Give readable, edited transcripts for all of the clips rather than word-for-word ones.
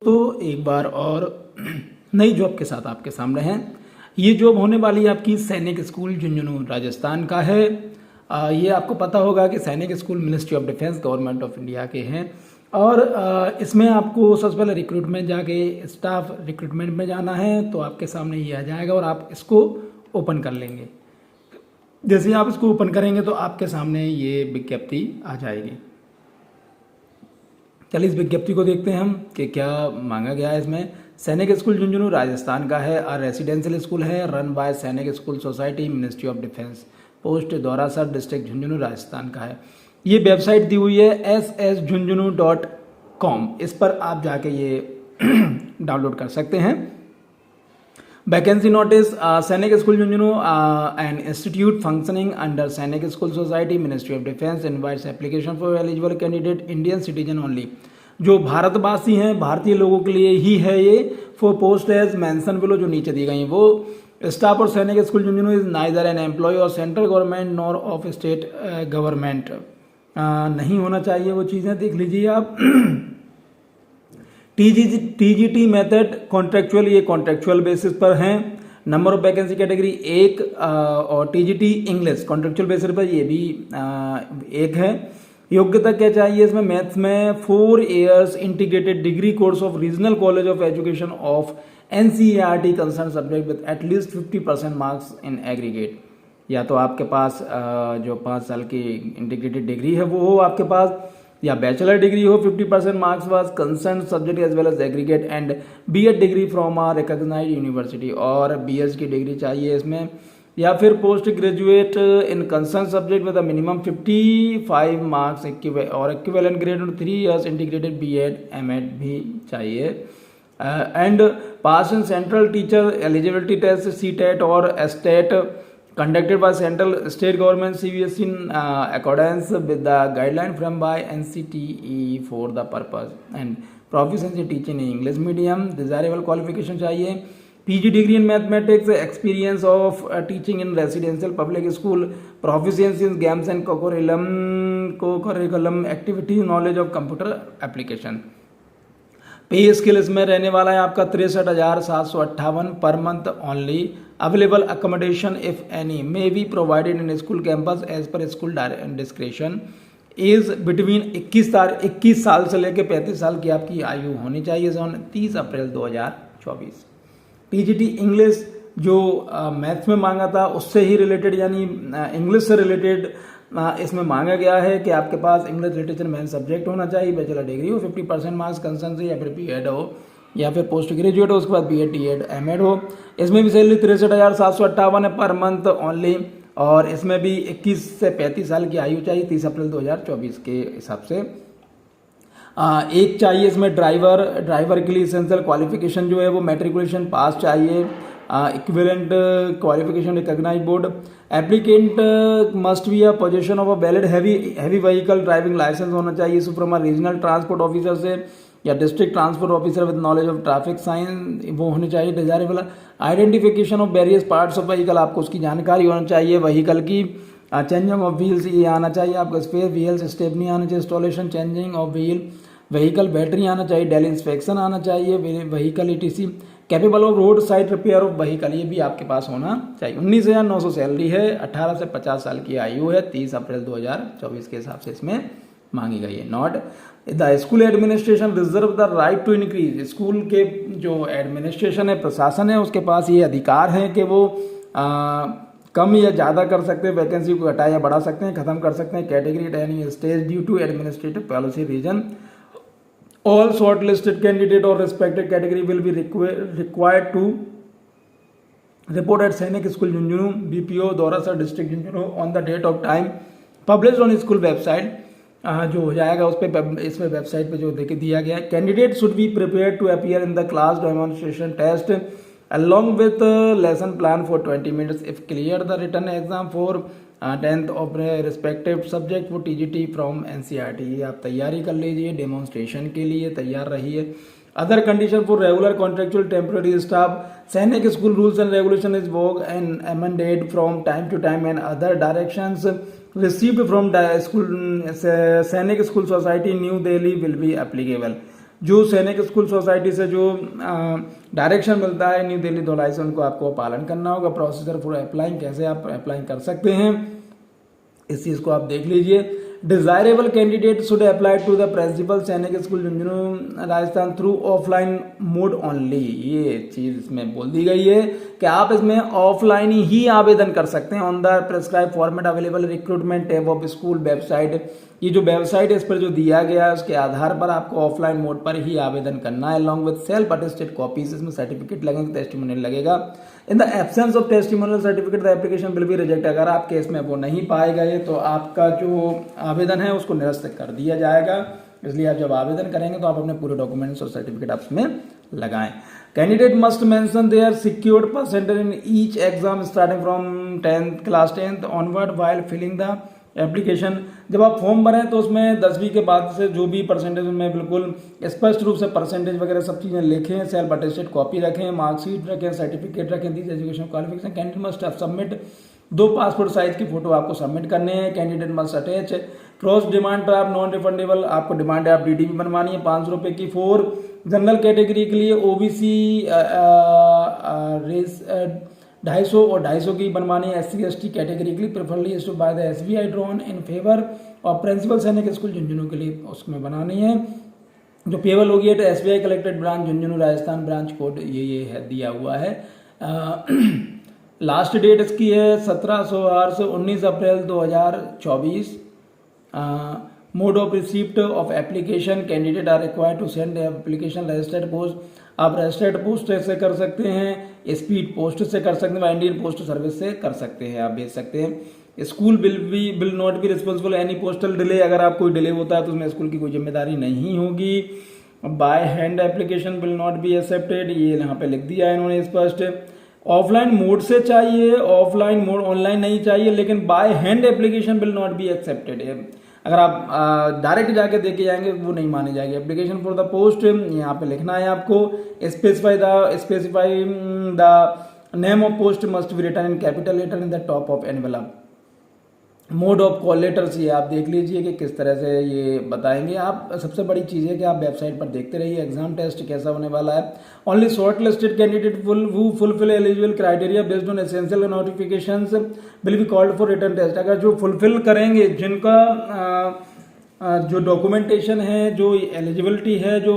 तो एक बार और नई जॉब के साथ आपके सामने हैं। ये जॉब होने वाली है आपकी सैनिक स्कूल झुंझुनू राजस्थान का है। ये आपको पता होगा कि सैनिक school ministry of defence government of India के हैं और इसमें आपको सबसे पहले रिक्रूटमेंट जाके स्टाफ रिक्रूटमेंट में जाना है। तो आपके सामने ये आ जाएगा और आप इसको ओपन कर लेंगे। जैसे ही आप इसको ओपन करेंगे तो आपके सामने ये विज्ञप्ति आ जाएगी। चलिए इस विज्ञप्ति को देखते हैं हम कि क्या मांगा गया है इसमें। सैनिक स्कूल झुंझुनू राजस्थान का है और रेसिडेंशियल स्कूल है, run by Sainik school society ministry of defence, post Daurasar district Jhunjhunu Rajasthan का है। ये वेबसाइट दी हुई है ssjhunjhunu.com। इस पर आप जाके ये डाउनलोड कर सकते हैं। Vacancy notice, Sainik school Jhunjhunu an institute functioning under Sainik school society ministry of defence invites application for eligible candidate Indian citizen only. जो भारतवासी हैं, भारतीय लोगों के लिए ही है ये। For post as mentioned below, जो नीचे दी गई हैं वो। स्टाफ और Sainik school Jhunjhunu is neither an employ और central government nor of state government. नहीं होना चाहिए वो चीज़ें, देख लीजिए आप। टीजीटी मेथड कॉन्ट्रेक्चुअल, ये कॉन्ट्रेक्चुअल बेसिस पर हैं। नंबर ऑफ वैकेंसी कैटेगरी 1 और टीजीटी इंग्लिश कॉन्ट्रेक्चुअल बेसिस पर ये भी 1 है। योग्यता क्या चाहिए इसमें? मैथ्स में 4 years integrated degree course of regional college of education of NCERT concern subject with at least 50% marks in aggregate. या तो आपके पास जो 5 साल की इंटीग्रेटेड डिग्री है वो हो आपके पास, या बैचलर डिग्री हो 50% marks was concern subject as well as aggregate and BEd degree from a recognised university, और बीएस की डिग्री चाहिए इसमें। या फिर post graduate in concern subject with minimum 55 marks और इक्विवेलेंट ग्रेड और 3 years इंटीग्रेटेड बीएड एमएड भी चाहिए। And pass in central teacher eligibility test CTET और STET conducted by central state government CBSE in accordance with the guideline framed by NCTE for the purpose and proficiency teaching in English medium। desirable qualification चाहिए PG degree in mathematics, experience of teaching in residential public school, proficiency in games and co-curriculum activity, knowledge of computer application। Pay scale इसमें रहने वाला है आपका 63,758 per month only. Available accommodation if any may be provided in school campus as per school description. Age between 21 साल से लेकर 35 साल की आपकी आयु होनी चाहिए। 30 अप्रैल 2024। टीजीटी इंग्लिश जो मैथ्स में मांगा था उससे ही रिलेटेड, यानी इंग्लिश से रिलेटेड इसमें मांगा गया है कि आपके पास इंग्लिश लिटरेचर मेन सब्जेक्ट होना चाहिए, बैचलर डिग्री हो, 50% मार्क्स कंसर्न से, या फिर बीएड हो, या फिर पोस्ट ग्रेजुएट हो, उसके बाद बीएड टीएड एमएड हो। इसमें भी सैलरी 63,758 है पर मंथ ओनली, और इसमें भी 21 से 35 साल की आयु चाहिए 30 अप्रैल 2024 के हिसाब से। एक चाहिए इसमें ड्राइवर के लिए इसेंशियल क्वालिफिकेशन जो है वो मैट्रिकुलेशन पास चाहिए, equivalent qualification recognised board. Applicant must be a position of a valid heavy vehicle driving licence होना चाहिए from a regional transport officer से या district transport officer with knowledge of traffic sign, वो होने चाहिए। Desirable identification of various parts of vehicle, आपको उसकी जानकारी होनी चाहिए व्हीकल की। चेंजिंग ऑफ व्हील्स ये आना चाहिए आपको, स्पेयर व्हील्स स्टेपनी आना चाहिए, installation changing of vehicle battery आना चाहिए, डेली इंस्पेक्शन आना चाहिए vehicle ETC। Capable of road side repair of vehicle, ये भी आपके पास होना चाहिए। 19,900 सैलरी है, 18 से 50 साल की आयु है, 30 अप्रैल 2024 के हिसाब से इसमें मांगी गई है। Not the school administration reserve the right to increase, school के जो एडमिनिस्ट्रेशन है, प्रशासन है, उसके पास ये अधिकार है कि वो कम या ज़्यादा कर सकते हैं, वैकेंसी को घटा या बढ़ा सकते हैं, खत्म कर सकते हैं। Category at any stage due to administrative policy reason. All shortlisted candidate or respected category will be required to report at Sainik School Junjunu, BPO, Dorasar District Junjunu on the date of time published on school website। जो हो जाएगा उस पर, इसमें website पे जो देखे दिया गया है। Candidate should be prepare to appear in the class demonstration test along with lesson plan for 20 minutes if clear the written exam for 10th of respective subject for TGT from NCERT। आप तैयारी कर लीजिए, demonstration के लिए तैयार रहिए। Other condition for regular contractual temporary staff, Sainik school rules and regulation is vogue and amended from time to time and other directions received from school Sainik school society New Delhi will be applicable. जो Sainik school society से जो direction मिलता है new Delhi Dhaulai से, उनको आपको पालन करना होगा। प्रोसीजर फॉर अप्लाइंग, कैसे आप अप्लाई कर सकते हैं इस चीज़ को आप देख लीजिए। Desirable candidate should apply to the principal Sainik school Jhunjhunu Rajasthan through offline mode only. ये चीज इसमें बोल दी गई है कि आप इसमें ऑफलाइन ही आवेदन कर सकते हैं on the prescribe format available recruitment tab of school website. ये जो वेबसाइट है इस पर जो दिया गया है उसके आधार पर आपको ऑफलाइन मोड पर ही आवेदन करना है। Along with self attested copies, इसमें सर्टिफिकेट लगेंगे, टेस्टिमोनियल लगेगा। In the absence of testimonial certificate the application will be reject. अगर आप केस में वो नहीं पाए गए तो आपका जो आवेदन है उसको निरस्त कर दिया जाएगा। इसलिए आप जब आवेदन करेंगे तो आप अपने पूरे डॉक्यूमेंट्स और सर्टिफिकेट आप उसमें लगाएं। Candidate must mention their secured percentage in each exam starting from class 10th onward while filling the application. जब आप फॉर्म भरें तो उसमें 10वीं के बाद से जो भी परसेंटेज उनमें बिल्कुल स्पष्ट रूप से परसेंटेज वगैरह सब चीज़ें लिखें, सेल्फ अटेस्टेड कॉपी रखें, मार्कशीट रखें, सर्टिफिकेट रखें, this education qualification. Candidate must submit 2 passport size की फोटो आपको सबमिट करने हैं। Candidate must attach cross demand draft non refundable, आपको डिमांड ड्राफ्ट डीडी भी बनवानी है 500 रुपये की। 4 जनरल कैटेगरी के लिए ओबीसी 250 और 250 की बनवानी है। SC/ST कैटेगरी के लिए preferably issued by the SBI drawn in favour और प्रिंसिपल सैनिक स्कूल झुंझुनू के लिए उसमें बनानी है। जो पेबल होगी तो SBI collected branch Jhunjhunu Rajasthan branch code ये है दिया हुआ है। लास्ट डेट इसकी है 19 अप्रैल 2024। Mode of receipt of application, candidate are required to send application registered post. आप रजिस्टर्ड पोस्ट से कर सकते हैं, स्पीड पोस्ट से कर सकते हैं, इंडियन पोस्ट सर्विस से कर सकते हैं, आप भेज सकते हैं। School will not be responsible any postal delay. अगर आप कोई डिले होता है तो उसमें स्कूल की कोई जिम्मेदारी नहीं होगी। By hand application will not be accepted, ये यहाँ पे लिख दिया है इन्होंने स्पष्ट। ऑफलाइन मोड से चाहिए, ऑफलाइन मोड ऑनलाइन नहीं चाहिए, लेकिन by hand application will not be accepted. अगर आप डायरेक्ट जाके देके जाएंगे वो नहीं माने जाएगी। एप्लीकेशन फॉर द पोस्ट यहाँ पे लिखना है आपको। Specify the name of post must be written in capital letter in the top of envelope. Mode of call letters ये आप देख लीजिए कि किस तरह से ये बताएंगे। आप सबसे बड़ी चीज़ है कि आप वेबसाइट पर देखते रहिए एग्जाम टेस्ट कैसा होने वाला है। Only short listed candidate who fulfil eligible criteria based on essential notifications will be called for written test. अगर जो फुलफिल करेंगे, जिनका जो डॉक्यूमेंटेशन है, जो एलिजिबिलिटी है, जो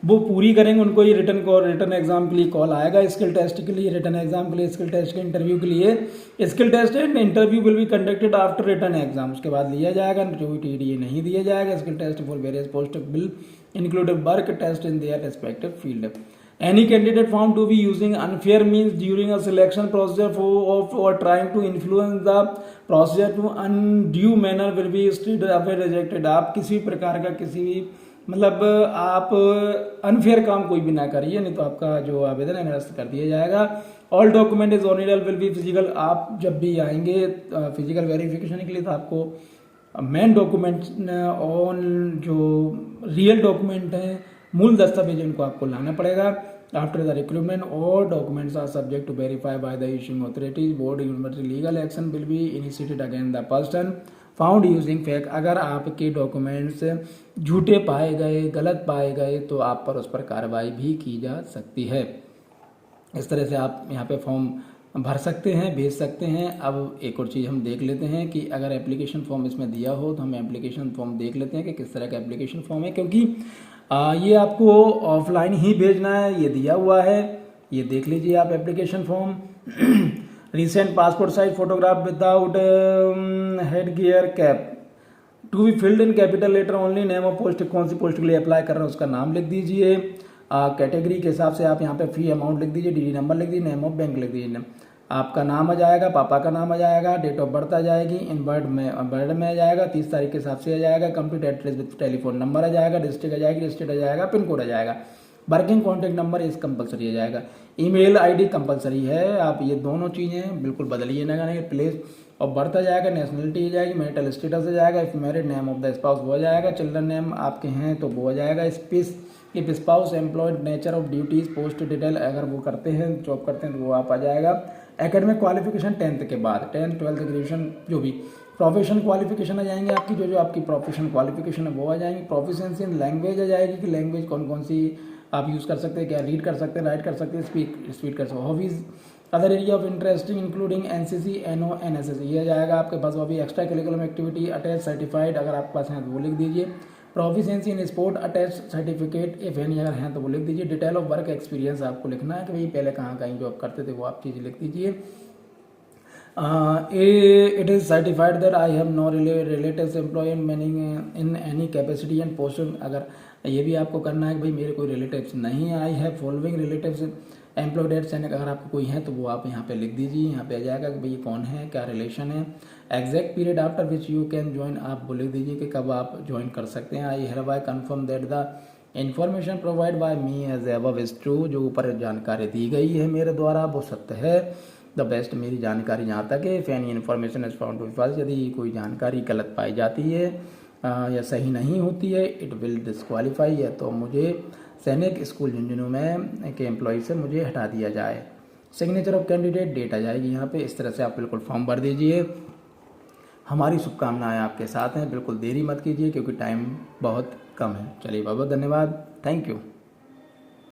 वो पूरी करेंगे, उनको ही रिटर्न एग्जाम के लिए कॉल आएगा। स्किल टेस्ट के लिए, रिटर्न एग्जाम के लिए, स्किल टेस्ट के इंटरव्यू के लिए। Skill test and interview will be conducted after return exam, उसके बाद लिया जाएगा। जो TDA नहीं दिया जाएगा। Skill test for various post will include work test in their respective field. Any candidate found to be using unfair means during a selection process or trying to influence the process to undue manner will be straight away rejected। आप किसी प्रकार का किसी भी मतलब आप unfair काम कोई भी ना करिए, नहीं तो आपका जो आवेदन है निरस्त कर दिया जाएगा। All document is original will be physical. आप जब भी आएंगे फिजिकल वेरिफिकेशन के लिए तो आपको मेन डॉक्यूमेंट ऑन जो रियल डॉक्यूमेंट है, मूल दस्तावेज इनको आपको लाना पड़ेगा। आफ्टर द रिक्रूटमेंट और documents are subject to verify by the issuing authorities. Board university legal action will be initiated against the person found using fake. अगर आपके डॉक्यूमेंट्स झूठे पाए गए, गलत पाए गए तो आप पर उस पर कार्रवाई भी की जा सकती है। इस तरह से आप यहाँ पे फॉर्म भर सकते हैं, भेज सकते हैं। अब एक और चीज़ हम देख लेते हैं कि अगर एप्लीकेशन फॉर्म इसमें दिया हो तो हम एप्लीकेशन फॉर्म देख लेते हैं कि किस तरह का एप्लीकेशन फॉर्म है, क्योंकि ये आपको ऑफलाइन ही भेजना है, ये दिया हुआ है। ये देख लीजिए आप application form. Recent passport size photograph without head gear cap to be filled in capital letter only. Name of post, कौन सी पोस्ट के लिए अप्लाई कर रहे हैं उसका नाम लिख दीजिए। कैटेगरी के हिसाब से आप यहाँ पे फी अमाउंट लिख दीजिए, DD नंबर लिख दीजिए, नेम ऑफ बैंक लिख दीजिए। आपका नाम आ जाएगा, पापा का नाम आ जाएगा, डेट ऑफ बर्थ आ जाएगी, इन बर्थ में आ जाएगा, 30 तारीख के हिसाब से आ जाएगा, complete address with telephone number आ जाएगा, डिस्ट्रिक्ट आ जाएगी, स्टेट आ जाएगा, पिन कोड आ जाएगा, वर्किंग कॉन्टैक्ट नंबर इस कंपलसरी आ जाएगा, ईमेल आईडी कंपलसरी है। आप ये दोनों चीज़ें बिल्कुल बदलिए ना, प्लेस ऑफ बर्थ आ जाएगा, नेशनलिटी आ जाएगी, मैरिटल स्टेटस आ जाएगा, if married name of the spouse वो आ जाएगा, चिल्ड्रन नेम आपके हैं तो वो आ जाएगा, space if spouse employed, nature of duties, post detail अगर वो करते हैं, जॉब करते हैं तो वो आप आ जाएगा। एकेडमिक क्वालिफिकेशन 10th के बाद, 10th 12th ग्रेजुएशन जो भी। प्रोफेशन क्वालिफिकेशन आ जाएंगे आपकी, जो आपकी प्रोफेशन क्वालिफिकेशन है वो आ जाएंगी। प्रोफिशिएंसी इन लैंग्वेज आ जाएगी कि लैंग्वेज कौन कौन सी आप यूज़ कर सकते हैं, क्या रीड कर सकते हैं, राइट कर सकते हैं, स्पीक कर सकते हैं। Hobbies, other area of interesting including NCC, NO, NSS, ये आ जाएगा आपके पास। Hobby, extra curriculum activity attach certified, अगर आपके पास हैं तो वो लिख दीजिए। Proficiency in sport attach certificate if any, अगर हैं तो वो लिख दीजिए। डिटेल ऑफ वर्क एक्सपीरियंस आपको लिखना है कि भाई पहले कहाँ कहीं जॉब करते थे वो आप चीज़ लिख दीजिए। It is certified that I have no relatives employed in any capacity and post, अगर ये भी आपको करना है कि भाई मेरे कोई रिलेटिव्स नहीं है। I have following relatives employed at Sainik, अगर आपको कोई है तो वो आप यहाँ पे लिख दीजिए। यहाँ पे आ जाएगा कि भाई कौन है, क्या रिलेशन है। Exact period after which you can join, आप वो लिख दीजिए कि कब आप ज्वाइन कर सकते हैं। I have I confirm that the information provide by me as above is true, जो ऊपर जानकारी दी गई है मेरे द्वारा वो सत्य है। द बेस्ट, मेरी जानकारी जहाँ तक है। If any information is found to be false, यदि कोई जानकारी गलत पाई जाती है या सही नहीं होती है, इट विल डिस्क्वालीफाई, है तो मुझे सैनिक स्कूल झुंझुनू में के एम्प्लॉय से मुझे हटा दिया जाए। सिग्नेचर ऑफ कैंडिडेट, डेट आ जाएगी यहाँ पे। इस तरह से आप बिल्कुल फॉर्म भर दीजिए। हमारी शुभकामनाएं आपके साथ हैं, बिल्कुल देरी मत कीजिए क्योंकि टाइम बहुत कम है। चलिए बहुत बहुत धन्यवाद, थैंक यू।